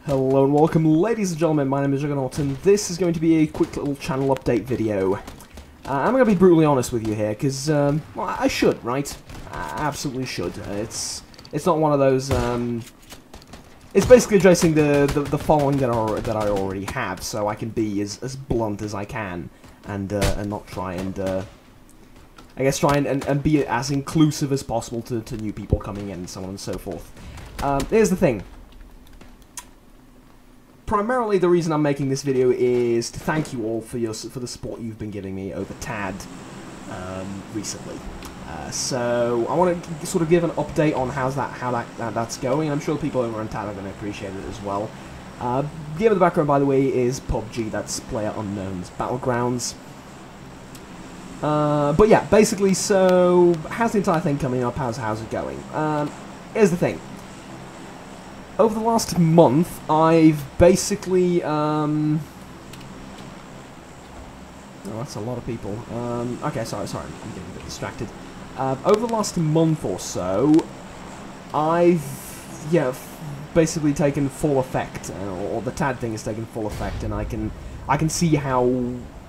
Hello and welcome, ladies and gentlemen, my name is Juggernaut, and this is going to be a quick little channel update video. I'm going to be brutally honest with you here, because, well, I should, right? I absolutely should. It's not one of those, it's basically addressing the following that I already have, so I can be as blunt as I can, and not try and, I guess try and be as inclusive as possible to new people coming in, and so on and so forth. Here's the thing. Primarily, the reason I'm making this video is to thank you all for the support you've been giving me over TAD recently. So I want to sort of give an update on how that's going. I'm sure people over on TAD are going to appreciate it as well. The game of the background, by the way, is PUBG. That's PlayerUnknown's Battlegrounds. But yeah, basically, so how's the entire thing coming up? How's it going? Here's the thing. Over the last month, I've basically, oh, that's a lot of people. Okay, sorry, I'm getting a bit distracted. Over the last month or so, I've, basically taken full effect, or the TAD thing has taken full effect, and I can see how,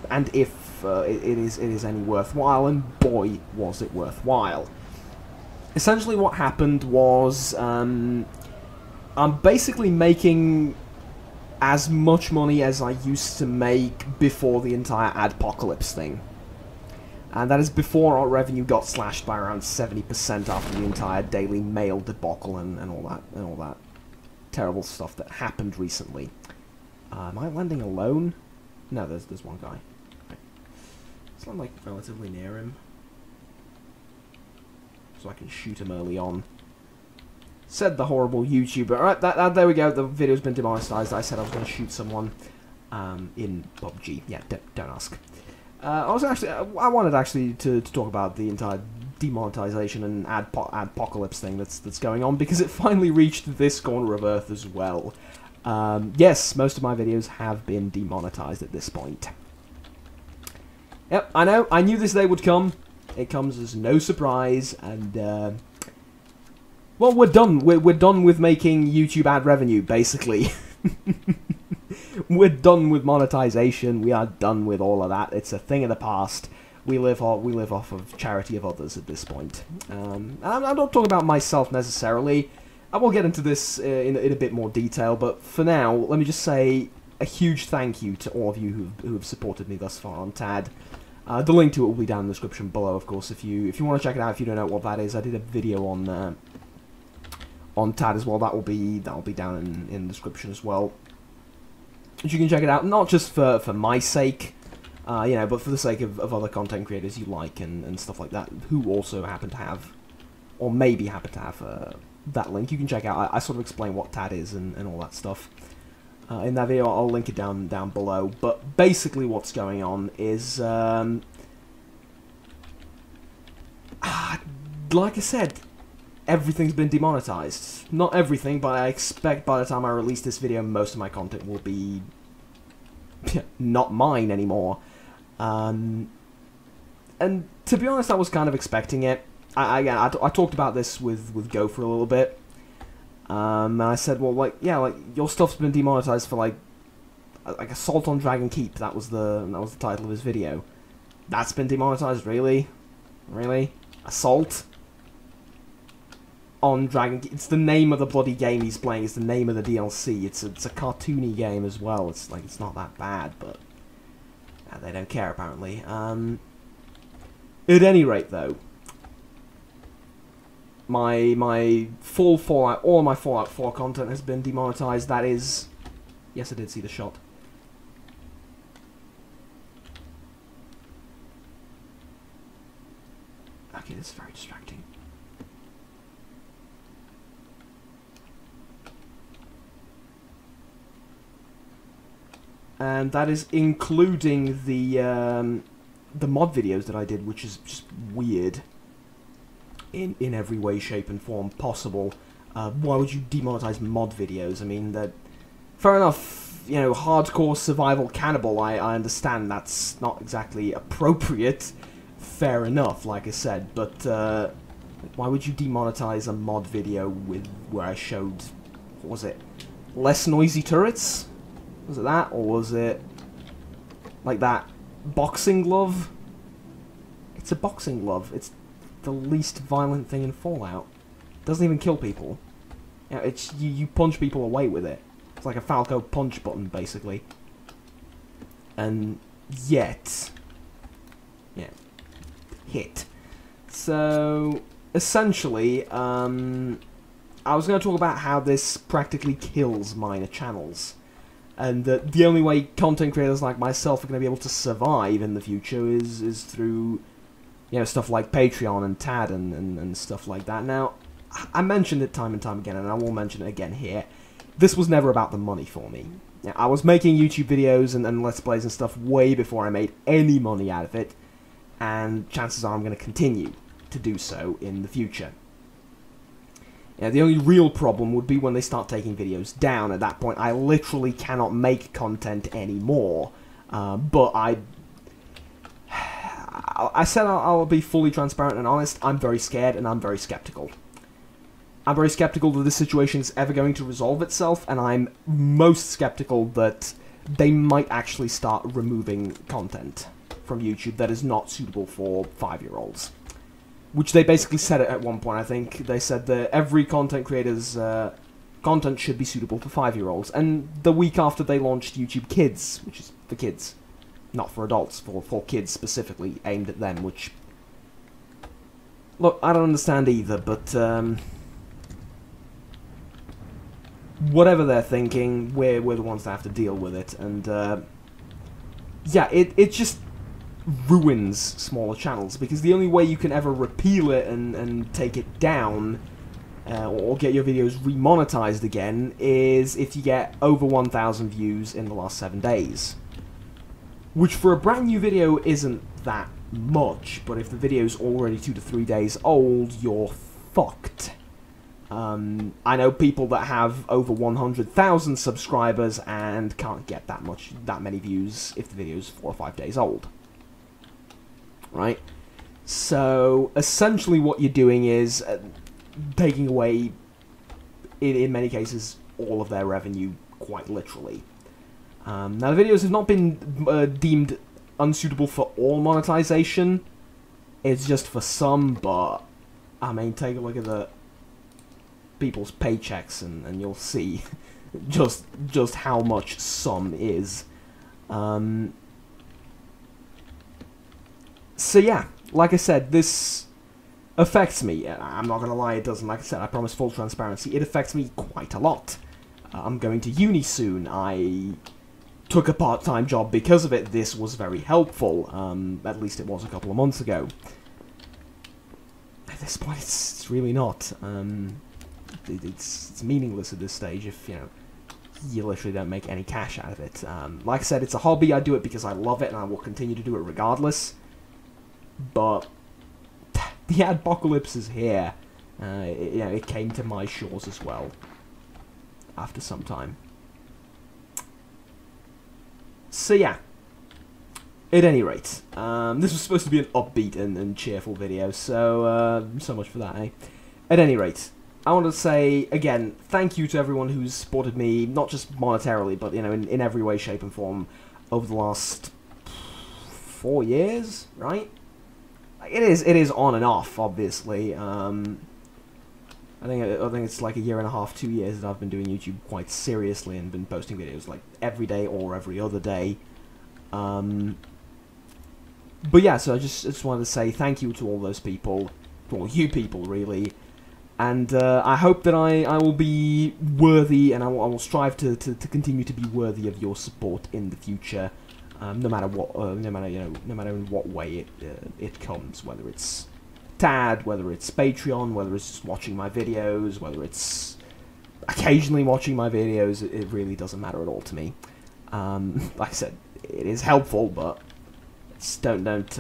and if it is any worthwhile, and boy, was it worthwhile. Essentially what happened was, I'm basically making as much money as I used to make before the entire Addpocalypse thing. And that is before our revenue got slashed by around 70% after the entire Daily Mail debacle and all that terrible stuff that happened recently. Am I landing alone? No, there's one guy. Okay. So I'm like relatively near him, so I can shoot him early on. Said the horrible YouTuber. Alright, there we go. The video's been demonetized. I said I was going to shoot someone in PUBG. Yeah, don't ask. I wanted actually to talk about the entire demonetization and Addpocalypse thing that's going on, because it finally reached this corner of Earth as well. Yes, most of my videos have been demonetized at this point. Yep, I know. I knew this day would come. It comes as no surprise, and well, we're done. We're done with making YouTube ad revenue, basically. We're done with monetization. We are done with all of that. It's a thing of the past. We live off of charity of others at this point. I'm not talking about myself necessarily. I will get into this in a bit more detail, but for now, let me just say a huge thank you to all of you who have supported me thus far on TAD. The link to it will be down in the description below, of course, if you want to check it out. If you don't know what that is, I did a video on TAD as well. That'll be down in the description as well. And you can check it out, not just for my sake, you know, but for the sake of other content creators you like and stuff like that, who also happen to have, or maybe happen to have that link. You can check out. I sort of explain what TAD is and all that stuff. In that video, I'll link it down below. But basically, what's going on is, like I said, everything's been demonetized. Not everything, but I expect by the time I release this video, most of my content will be not mine anymore. And to be honest, I was kind of expecting it. I talked about this with Go for a little bit. And I said, well, like, yeah, like, your stuff's been demonetized for, like Assault on Dragon Keep. That was the title of his video. That's been demonetized, really? Really? Assault on Dragon Keep. It's the name of the bloody game he's playing. It's the name of the DLC. It's a cartoony game as well. It's like, it's not that bad, but they don't care apparently. At any rate, though, my full Fallout, all my Fallout 4 content has been demonetized. That is, yes, I did see the shot. Okay, this is very distracting. And that is including the mod videos that I did, which is just weird in every way, shape, and form possible. Why would you demonetize mod videos? I mean, that fair enough. You know, hardcore survival cannibal. I understand that's not exactly appropriate. Fair enough, like I said, but why would you demonetize a mod video where I showed, what was it? less noisy turrets? Was it that, or was it like that boxing glove? It's a boxing glove. It's the least violent thing in Fallout. It doesn't even kill people. You know, it's you punch people away with it. It's like a Falco punch button, basically. And yet, yeah, hit. So essentially, I was going to talk about how this practically kills minor channels. And that the only way content creators like myself are going to be able to survive in the future is through, you know, stuff like Patreon and TAD and stuff like that. Now, I mentioned it time and time again, and I will mention it again here. This was never about the money for me. Now, I was making YouTube videos and Let's Plays and stuff way before I made any money out of it, and chances are I'm going to continue to do so in the future. Yeah, the only real problem would be when they start taking videos down. At that point, I literally cannot make content anymore. But I said I'll be fully transparent and honest. I'm very scared and I'm very skeptical. I'm very skeptical that this situation is ever going to resolve itself, and I'm most skeptical that they might actually start removing content from YouTube that is not suitable for 5-year-olds. Which they basically said it at one point, I think. They said that every content creator's content should be suitable for 5-year-olds. And the week after they launched YouTube Kids, which is for kids, not for adults, for kids specifically, aimed at them, which... Look, I don't understand either, but... whatever they're thinking, we're the ones that have to deal with it. And, yeah, it just ruins smaller channels, because the only way you can ever repeal it and take it down, or get your videos remonetized again, is if you get over 1,000 views in the last 7 days. Which for a brand new video isn't that much, but if the video's already 2 to 3 days old, you're fucked. I know people that have over 100,000 subscribers and can't get that many views if the video's 4 or 5 days old. Right? So, essentially what you're doing is taking away, in many cases, all of their revenue, quite literally. Now, the videos have not been deemed unsuitable for all monetization. It's just for some, but, I mean, take a look at the people's paychecks and you'll see just how much some is. So yeah, like I said, this affects me. I'm not gonna lie, it doesn't. Like I said, I promise full transparency. It affects me quite a lot. I'm going to uni soon. I took a part-time job because of it. This was very helpful. At least it was a couple of months ago. At this point, it's really not. It's meaningless at this stage if, you know, you literally don't make any cash out of it. Like I said, it's a hobby. I do it because I love it, and I will continue to do it regardless. But the Addpocalypse is here. You know, it came to my shores as well after some time. So yeah, at any rate, this was supposed to be an upbeat and cheerful video, so so much for that, eh? At any rate, I want to say, again, thank you to everyone who's supported me, not just monetarily, but, you know, in every way, shape, and form over the last 4 years, right? It is on and off, obviously. I think it's like 1.5 years, 2 years that I've been doing YouTube quite seriously and been posting videos like every day or every other day. But yeah, so I just wanted to say thank you to all those people, to all you people, really. And I hope that I will be worthy, and I will strive to continue to be worthy of your support in the future. No matter what, no matter in what way it comes, whether it's TAD, whether it's Patreon, whether it's just watching my videos, whether it's occasionally watching my videos, it really doesn't matter at all to me. Like I said, it is helpful, but just don't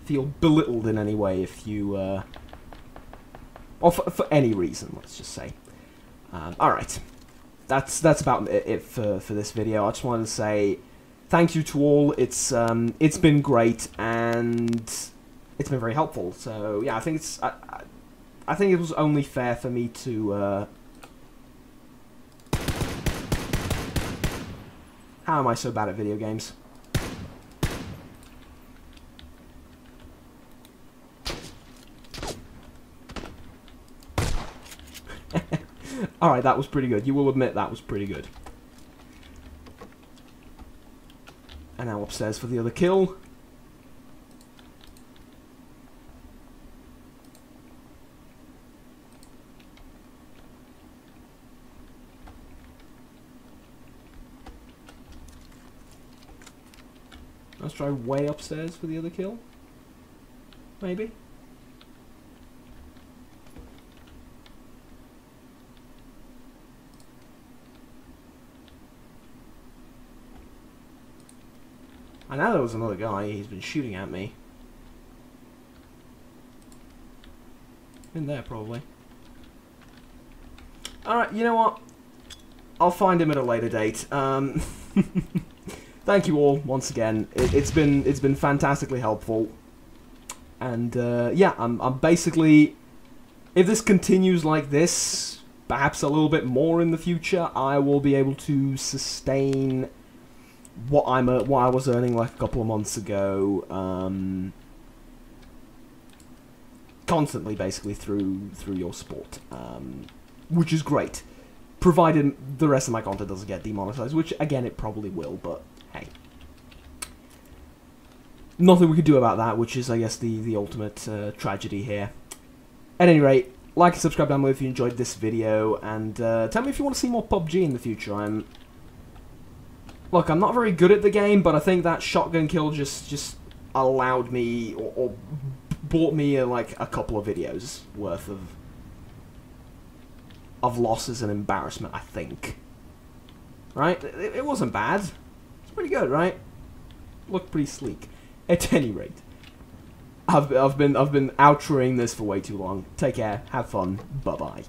feel belittled in any way if you, or for any reason, let's just say. All right. That's about it for this video. I just wanted to say thank you to all. It's been great, and it's been very helpful. So yeah, I think I think it was only fair for me to, How am I so bad at video games? Alright, that was pretty good. You will admit that was pretty good. And now upstairs for the other kill. Let's try way upstairs for the other kill. Maybe. I know there was another guy. He's been shooting at me. In there, probably. Alright, you know what? I'll find him at a later date. Thank you all once again. It's been fantastically helpful, and yeah, I'm basically, if this continues like this, perhaps a little bit more in the future, I will be able to sustain what I was earning like a couple of months ago, constantly, basically through your support, which is great, provided the rest of my content doesn't get demonetized, which again it probably will, but. Hey. Nothing we could do about that, which is, I guess, the ultimate tragedy here. At any rate, like and subscribe down below if you enjoyed this video, and tell me if you want to see more PUBG in the future. Look, I'm not very good at the game, but I think that shotgun kill just allowed me, or bought me, like, a couple of videos worth of losses and embarrassment, I think. Right? It wasn't bad. Pretty good, right? Looked pretty sleek. At any rate, I've been outroing this for way too long. Take care, have fun, bye bye.